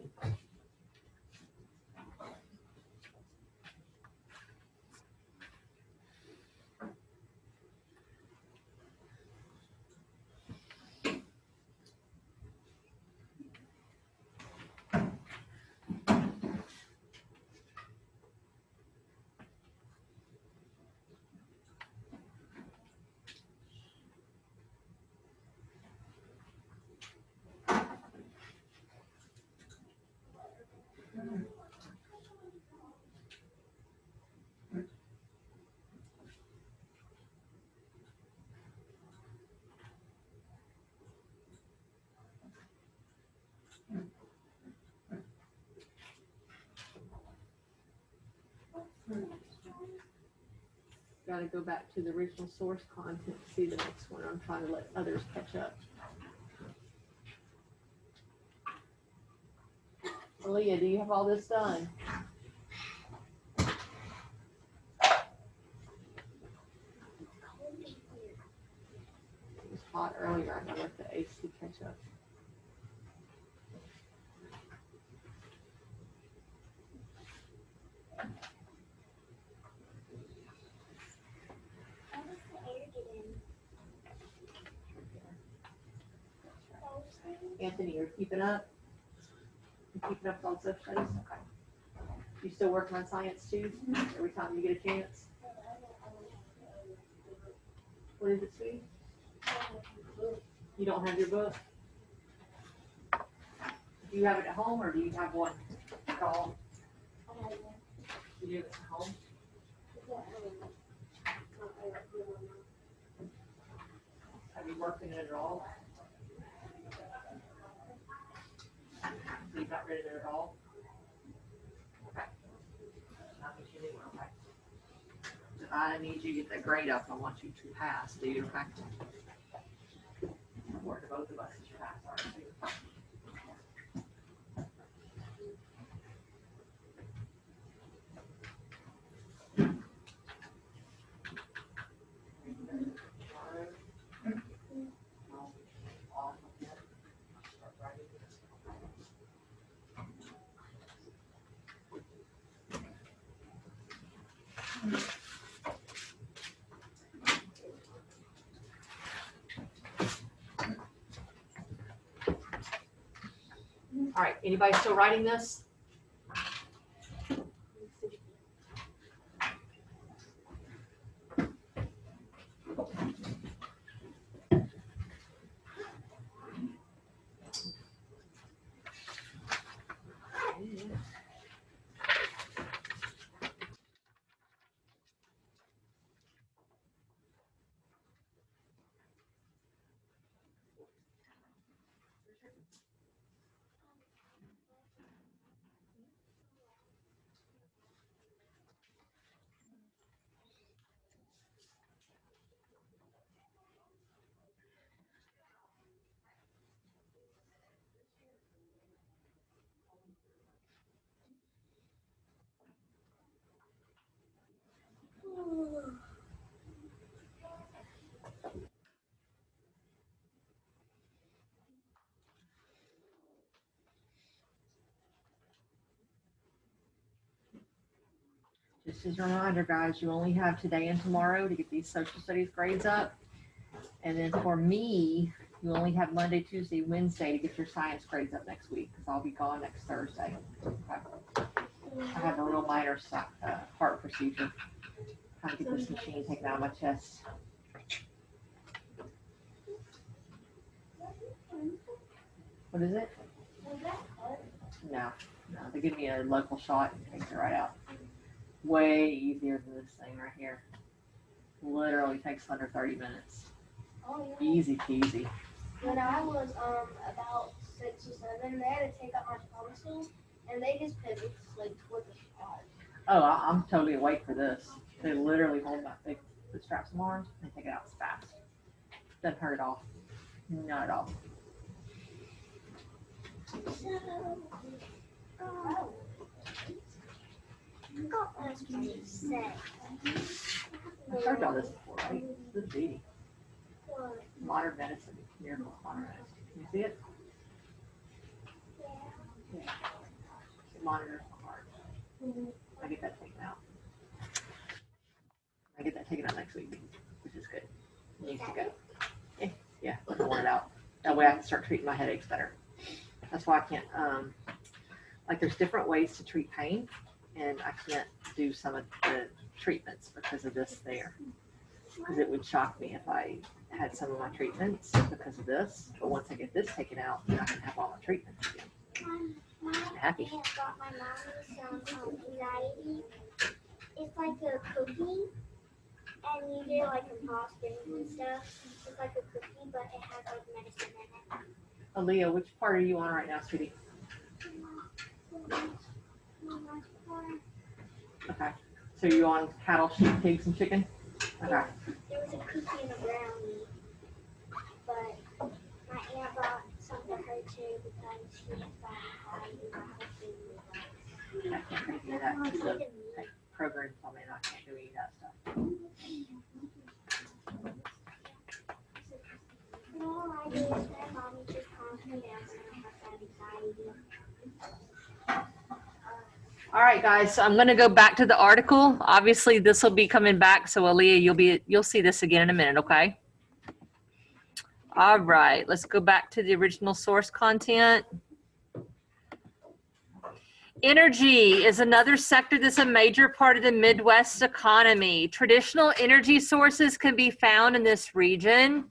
Got to go back to the original source content to see the next one. I'm trying to let others catch up. Aaliyah, do you have all this done? It was hot earlier. I gotta let the AC catch up. How does the air get in? Anthony, you're keeping up? You keeping up with all social studies? Okay. You still working on science too? Every time you get a chance? What is it, sweetie? You don't have your book? Do you have it at home or do you have one at all? You do it at home? Have you worked in it at all? So you got rid of it at all? Okay. Not that you knew, okay. If I need you to get that grade up, I want you to pass, do you, okay? Or to both of us, you pass, all right? All right, anybody still writing this? Just as a reminder, guys, you only have today and tomorrow to get these social studies grades up. And then for me, you only have Monday, Tuesday, Wednesday to get your science grades up next week because I'll be gone next Thursday. I have a real minor heart procedure. Trying to get this machine taken out of my chest. What is it? Was that hurt? No, they give me a local shot and takes it right out. Way easier than this thing right here. Literally takes under 30 minutes. Oh, yeah. Easy peasy. When I was about 6 or 7, they had to take out my tonsil, and they just put it like with a shot. Oh, I'm totally awake for this. They literally hold they strap some arms and take it out fast. Doesn't hurt at all. Not at all. So, oh, I got what I was trying to say. I've heard all this before, right? This is beauty. What? Modern medicine. Miracle of modern medicine. Can you see it? Yeah. It monitors the heart. I get that taken out. I get that taken out next week, which is good. It needs to go. Yeah, I want it out. That way I can start treating my headaches better. That's why I can't, like there's different ways to treat pain, and I can't do some of the treatments because of this there. Because it would shock me if I had some of my treatments because of this. But once I get this taken out, then I can have all my treatments again. I'm happy. I got my mommy some anxiety. It's like a cookie, and you get like a paw springs and stuff. It's like a cookie, but it has like medicine in it. Aaliyah, which part are you on right now, sweetie? Okay. So you're on cattle, sheep, pigs, and chicken? Okay. There was a cookie and a brownie, but my aunt bought some for her too because she has got anxiety about her food. I can't do that. The program told me I can't do any of that stuff. No, I do. My mommy just calms me down when I have that anxiety. All right, guys, so I'm going to go back to the article. Obviously, this will be coming back, so Aaliyah, you'll see this again in a minute, okay? All right, let's go back to the original source content. Energy is another sector that's a major part of the Midwest economy. Traditional energy sources can be found in this region.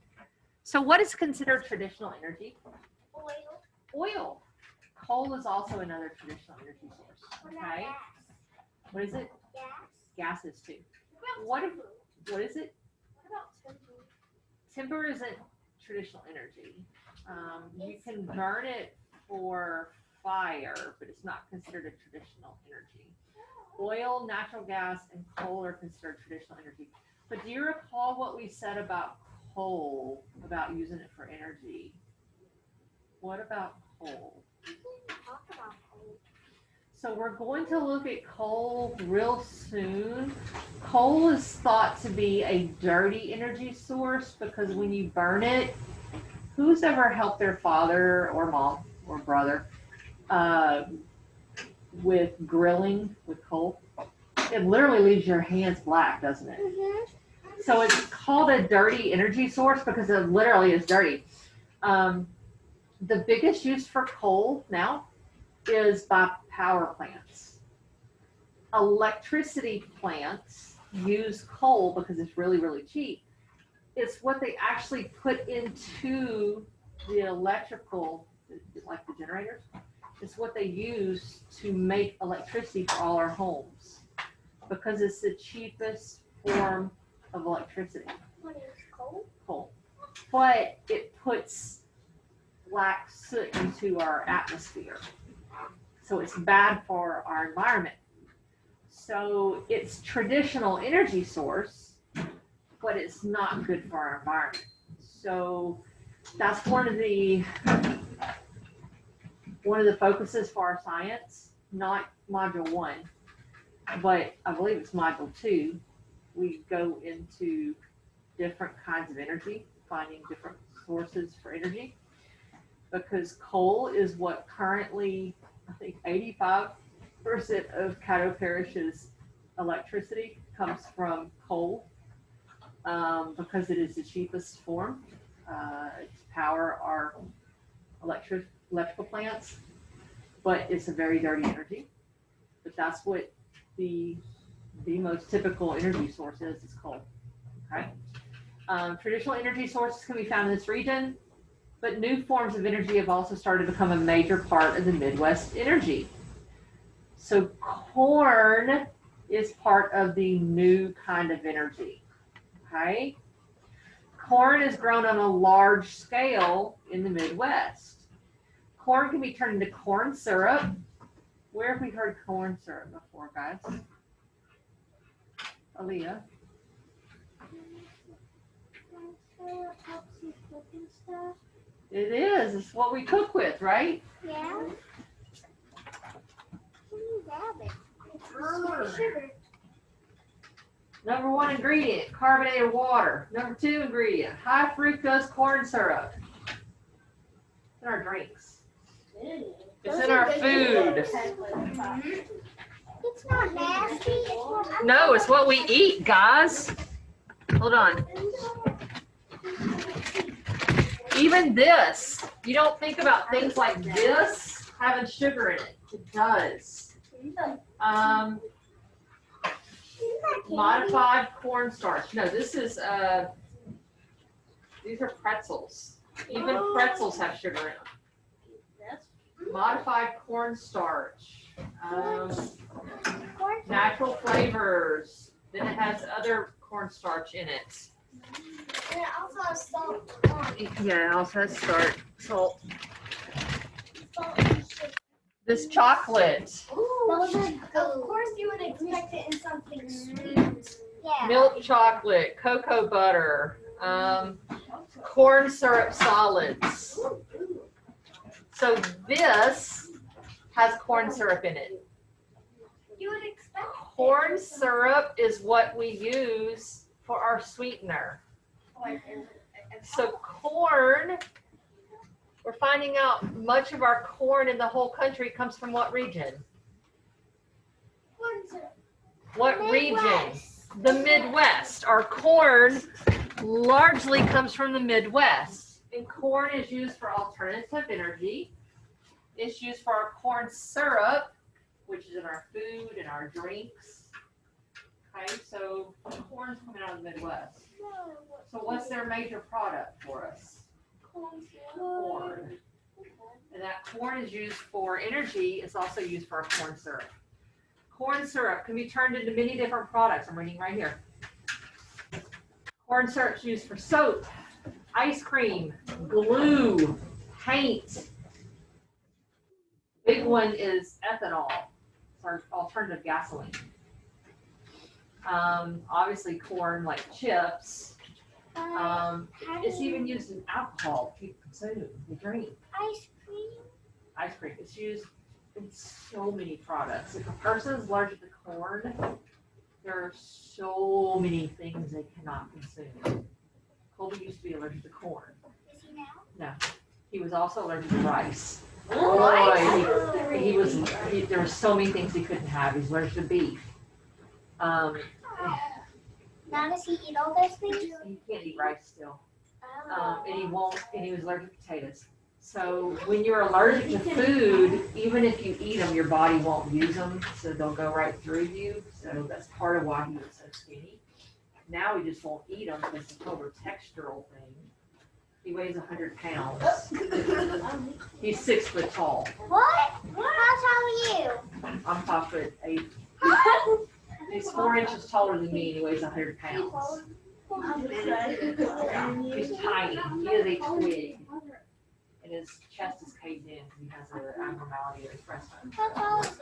So what is considered traditional energy? Oil. Oil. Coal is also another traditional energy source. Okay. Gas. What is it? Gas. Gas is too. What is it? What about timber? Timber isn't traditional energy. You can burn it for fire, but it's not considered a traditional energy. Oil, natural gas, and coal are considered traditional energy. But do you recall what we said about coal, about using it for energy? What about coal? We didn't talk about coal. So we're going to look at coal real soon. Coal is thought to be a dirty energy source because when you burn it, who's ever helped their father or mom or brother with grilling with coal? It literally leaves your hands black, doesn't it? Mm-hmm. So it's called a dirty energy source because it literally is dirty. The biggest use for coal now is by power plants. Electricity plants use coal because it's really, really cheap. It's what they actually put into the electrical, like the generators. It's what they use to make electricity for all our homes because it's the cheapest form of electricity. What is coal? Coal. But it puts black soot into our atmosphere. So it's bad for our environment. So it's traditional energy source, but it's not good for our environment. So that's one of the focuses for our science, not module 1, but I believe it's module 2. We go into different kinds of energy, finding different sources for energy, because coal is what currently, I think 85% of Caddo Parish's electricity comes from coal, because it is the cheapest form to power our electrical plants, but it's a very dirty energy. But that's what the most typical energy source is coal. Okay. Traditional energy sources can be found in this region, But new forms of energy have also started to become a major part of the Midwest energy. So corn is part of the new kind of energy, okay? Corn is grown on a large scale in the Midwest. Corn can be turned into corn syrup. Where have we heard corn syrup before, guys? Aaliyah? Helps you cook and stuff. It is. It's what we cook with, right? Yeah. Grab it. It's sugar. Number 1 ingredient, carbonated water. Number 2 ingredient, high fructose corn syrup. It's in our drinks. It's in our food. It's not nasty. No, it's what we eat, guys. Hold on. Even this, you don't think about things like this having sugar in it. It does. Modified cornstarch. No, this is, these are pretzels. Even pretzels have sugar in them. Modified cornstarch. Natural flavors. Then it has other cornstarch in it. And it also has salt. Yeah, it also has salt. Salt and sugar. This chocolate. Of course you would expect it in something sweet. Yeah. Milk chocolate, cocoa butter, corn syrup solids. So this has corn syrup in it. You would expect Corn syrup is what we use for our sweetener. So corn, we're finding out much of our corn in the whole country comes from what region? corn syrup. What region? Midwest. The Midwest. Our corn largely comes from the Midwest. And corn is used for alternative energy. It's used for our corn syrup, which is in our food and our drinks. Okay, so corn's coming out of the Midwest. So what's their major product for us? Corn. And that corn is used for energy. It's also used for our corn syrup. Corn syrup can be turned into many different products. I'm reading right here. Corn syrup is used for soap, ice cream, glue, paint. Big one is ethanol. It's our alternative gasoline. Obviously corn like chips. It's even used in alcohol people consume, they drink. Ice cream. Ice cream. It's used in so many products. If a person is allergic to corn, there are so many things they cannot consume. Colby used to be allergic to corn. Is he now? No. He was also allergic to rice. What? Boy, there were so many things he couldn't have. He's allergic to beef. Now does he eat all those things? He can't eat rice still. Oh. And he was allergic to potatoes. So when you're allergic to food, even if you eat them, your body won't use them, so they'll go right through you. So that's part of why he was so skinny. Now he just won't eat them because it's a total textural thing. He weighs 100 pounds. He's 6 foot tall. What? How tall are you? I'm 5'8". He's 4 inches taller than me and he weighs 100 pounds. He's tiny. He is a twig. And his chest is caved in because he has an abnormality of his breast bone. How tall is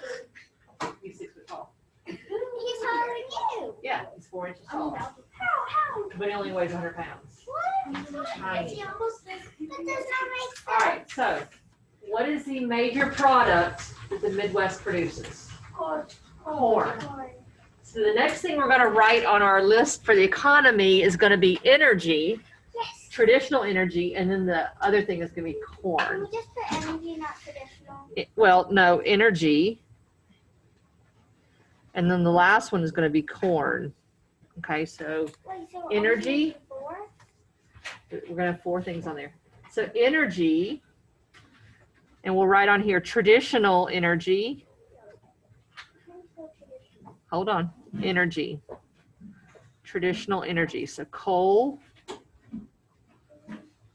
he? He's 6 foot tall. He's taller than you. Yeah, he's 4 inches tall. How? But he only weighs 100 pounds. What? Tiny. That does not make sense. All right, so what is the major product that the Midwest produces? Corn. So the next thing we're going to write on our list for the economy is going to be energy, Yes. traditional energy, and then the other thing is going to be Can corn. we just put energy, not traditional? Well, no, energy. And then the last one is going to be corn. Okay, so Wait, so Energy. four? we're going to have 4 things on there. So energy, and we'll write on here traditional energy. Hold on. Energy. Traditional energy. So coal,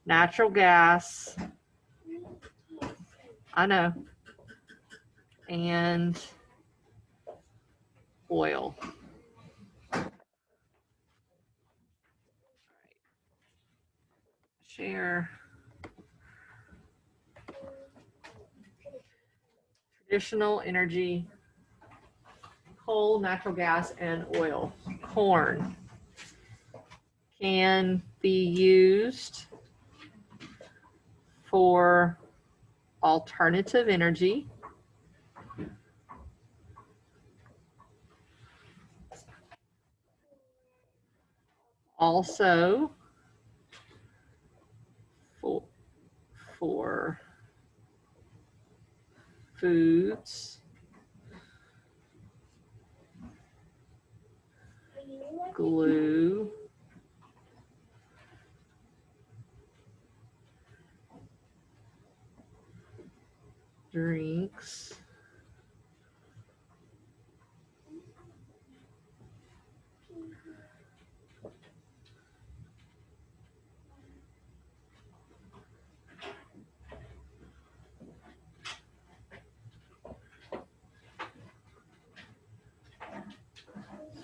natural gas, I know, and oil. Share. Traditional energy, coal, natural gas, and oil. Corn can be used for alternative energy, also for foods, glue, drinks,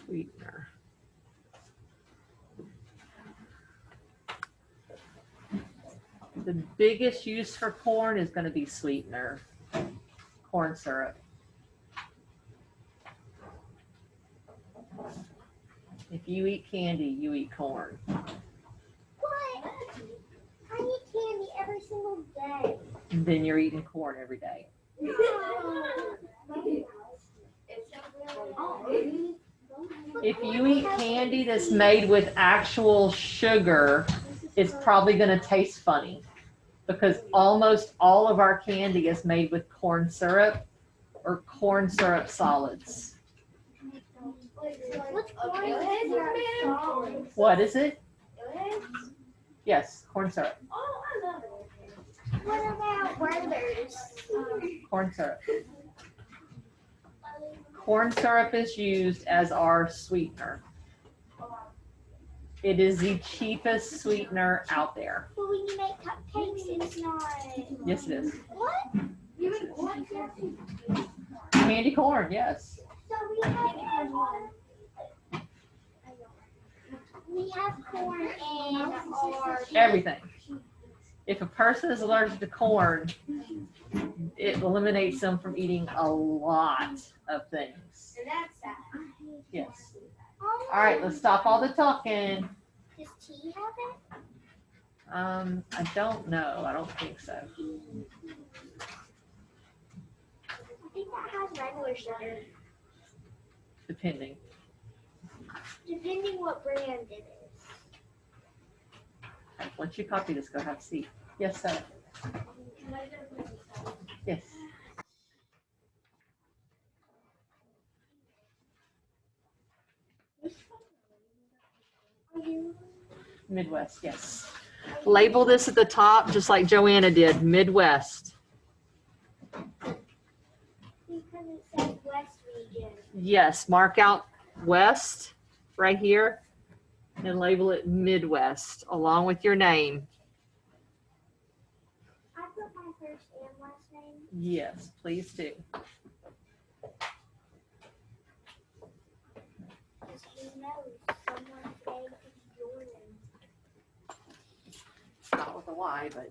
sweetener. The biggest use for corn is going to be sweetener, corn syrup. If you eat candy, you eat corn. What? I eat candy every single day. And then you're eating corn every day. If you eat candy that's made with actual sugar, it's probably going to taste funny because almost all of our candy is made with corn syrup or corn syrup solids. What's corn? What is it? Yes, corn syrup. What about Werther's? Corn syrup. Corn syrup is used as our sweetener. It is the cheapest sweetener out there. But when you make cupcakes, it's not. Yes, it is. What? You make what? Candy corn, yes. So we have corn in our. Everything. If a person is allergic to corn, it eliminates them from eating a lot of things. And that's sad. Yes. All right, let's stop all the talking. Does tea have it? I don't know. I don't think so. I think that has regular sugar. Depending. Depending what brand it is. Okay, once you copy this, go have a seat. Yes, sir. Yes. Are you? Midwest, yes. Label this at the top, just like Joanna did, Midwest. Because it says West region. Yes, mark out West right here and label it Midwest along with your name. I put my first and last name. Yes, please do. Because who knows? Someone's name is Jordan. Not with a Y, but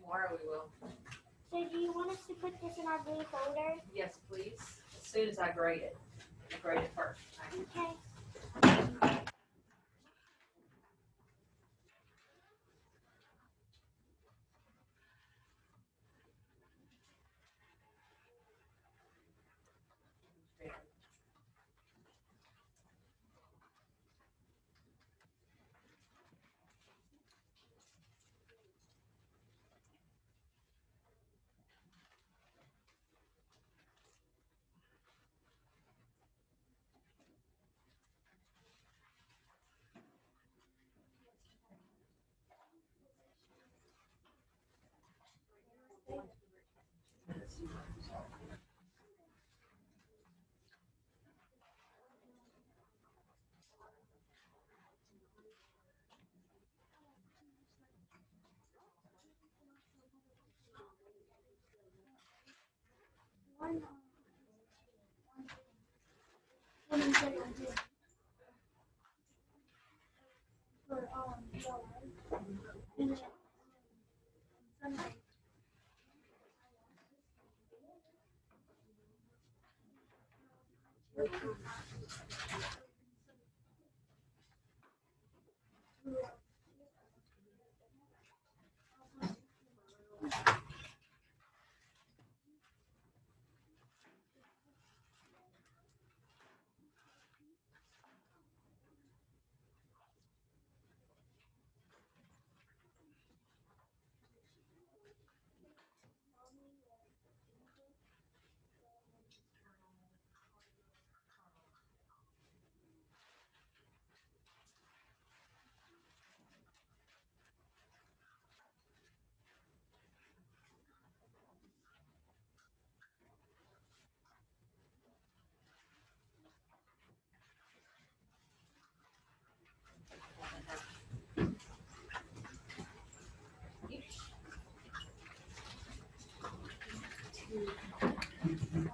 Tomorrow we will. So do you want us to put this in our blue folder? Yes, please. As soon as I grade it. I grade it first. Okay.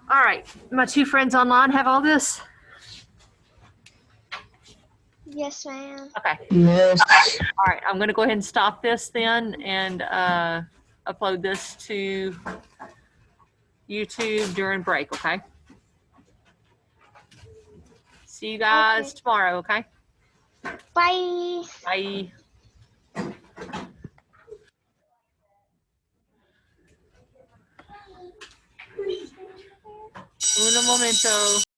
All right, my two friends online have all this? Yes, ma'am. Okay. Yes. All right, I'm gonna go ahead and stop this then and upload this to YouTube during break, okay? See you guys Okay. tomorrow, okay? Bye. Bye. Un momento.